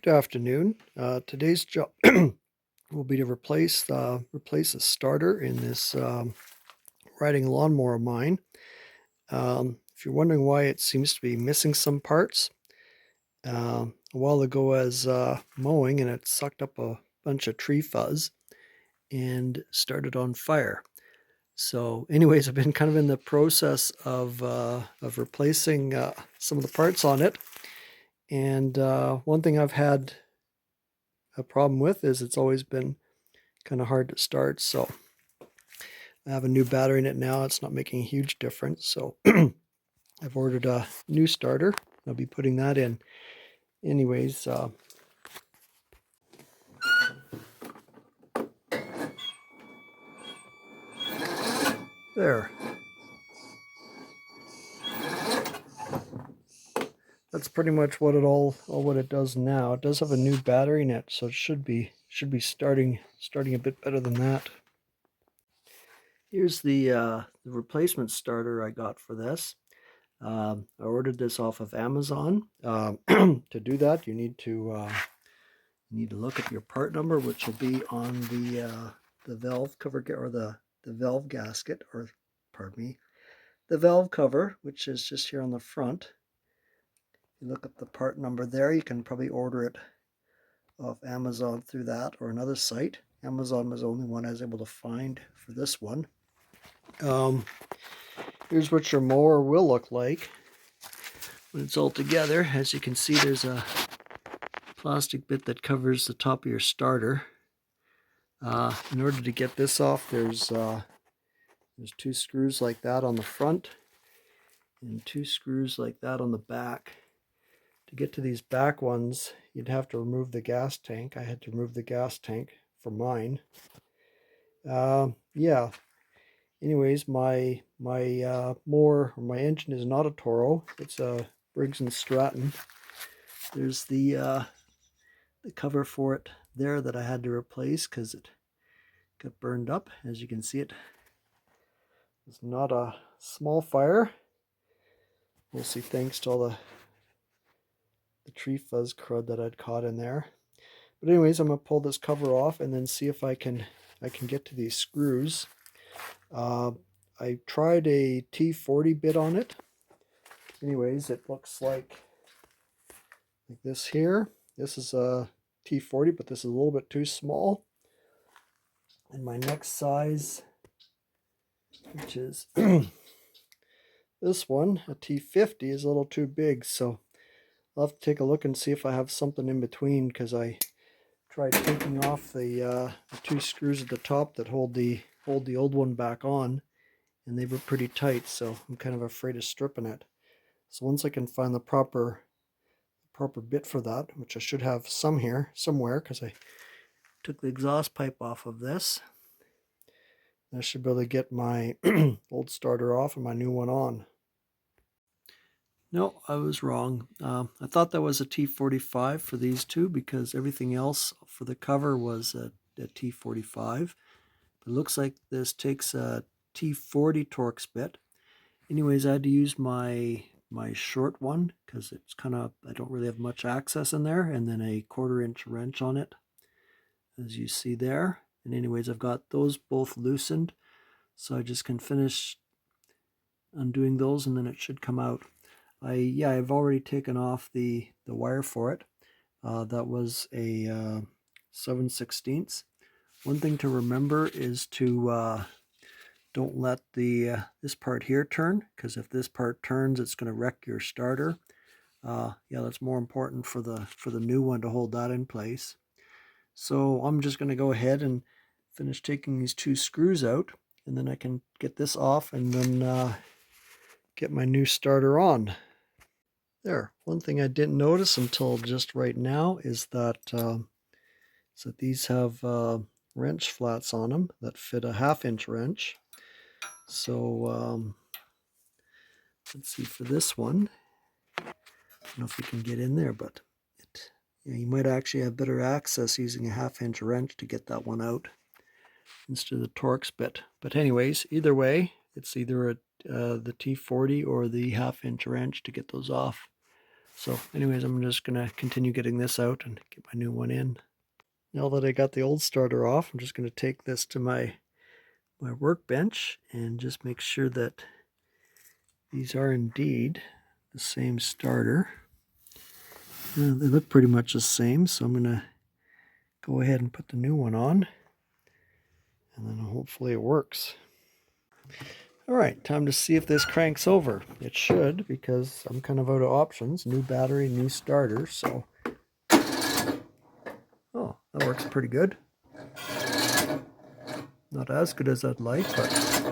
Good afternoon. Today's job will be to replace a starter in this riding lawnmower of mine. If you're wondering why it seems to be missing some parts, a while ago I was mowing and it sucked up a bunch of tree fuzz and started on fire. So, anyways, I've been kind of in the process of replacing some of the parts on it. And one thing I've had a problem with is it's always been kind of hard to start. So I have a new battery in it now. It's not making a huge difference. So I've ordered a new starter. I'll be putting that in. Anyways, there. That's pretty much what it does now. It does have a new battery in it, so it should be starting a bit better than that. Here's the replacement starter I got for this. I ordered this off of Amazon. To do that, you need to look at your part number, which will be on the valve cover or the valve gasket, or pardon me, the valve cover, which is just here on the front. You look at the part number there. You can probably order it off Amazon through that or another site. Amazon was the only one I was able to find for this one. Here's what your mower will look like when it's all together. As you can see, there's a plastic bit that covers the top of your starter. In order to get this off, there's two screws like that on the front and two screws like that on the back. To get to these back ones, you'd have to remove the gas tank. I had to remove the gas tank for mine. Yeah. Anyways, my engine is not a Toro. It's a Briggs & Stratton. There's the cover for it there that I had to replace because it got burned up. As you can see, it was not a small fire. Mostly thanks to all the tree fuzz crud that I'd caught in there. But anyways, I'm gonna pull this cover off and then see if I can get to these screws. I tried a T40 bit on it. Anyways, it looks like this here. This is a T40, but this is a little bit too small. And my next size, which is this one, a T50, is a little too big. So I'll have to take a look and see if I have something in between, because I tried taking off the two screws at the top that hold the old one back on, and they were pretty tight, so I'm kind of afraid of stripping it. So once I can find the proper bit for that, which I should have somewhere, because I took the exhaust pipe off of this, I should be able to get my old starter off and my new one on. No, I was wrong. I thought that was a T45 for these two, because everything else for the cover was a T45. But it looks like this takes a T40 Torx bit. Anyways, I had to use my short one because it's kind of, I don't really have much access in there, and then a 1/4-inch wrench on it, as you see there. And anyways, I've got those both loosened, so I just can finish undoing those and then it should come out. I've already taken off the wire for it. That was a 7/16. One thing to remember is to don't let this part here turn, because if this part turns, it's going to wreck your starter. That's more important for the new one to hold that in place. So I'm just going to go ahead and finish taking these two screws out, and then I can get this off and then get my new starter on. There. One thing I didn't notice until just right now is that these have wrench flats on them that fit a 1/2-inch wrench. So let's see, for this one, I don't know if you can get in there, but you might actually have better access using a 1/2-inch wrench to get that one out instead of the Torx bit. But anyways, either way, it's either the T40 or the 1/2-inch wrench to get those off. So anyways, I'm just going to continue getting this out and get my new one in. Now that I got the old starter off, I'm just going to take this to my workbench and just make sure that these are indeed the same starter. They look pretty much the same, so I'm going to go ahead and put the new one on, and then hopefully it works. All right, time to see if this cranks over. It should, because I'm kind of out of options. New battery, new starter, so... Oh, that works pretty good. Not as good as I'd like, but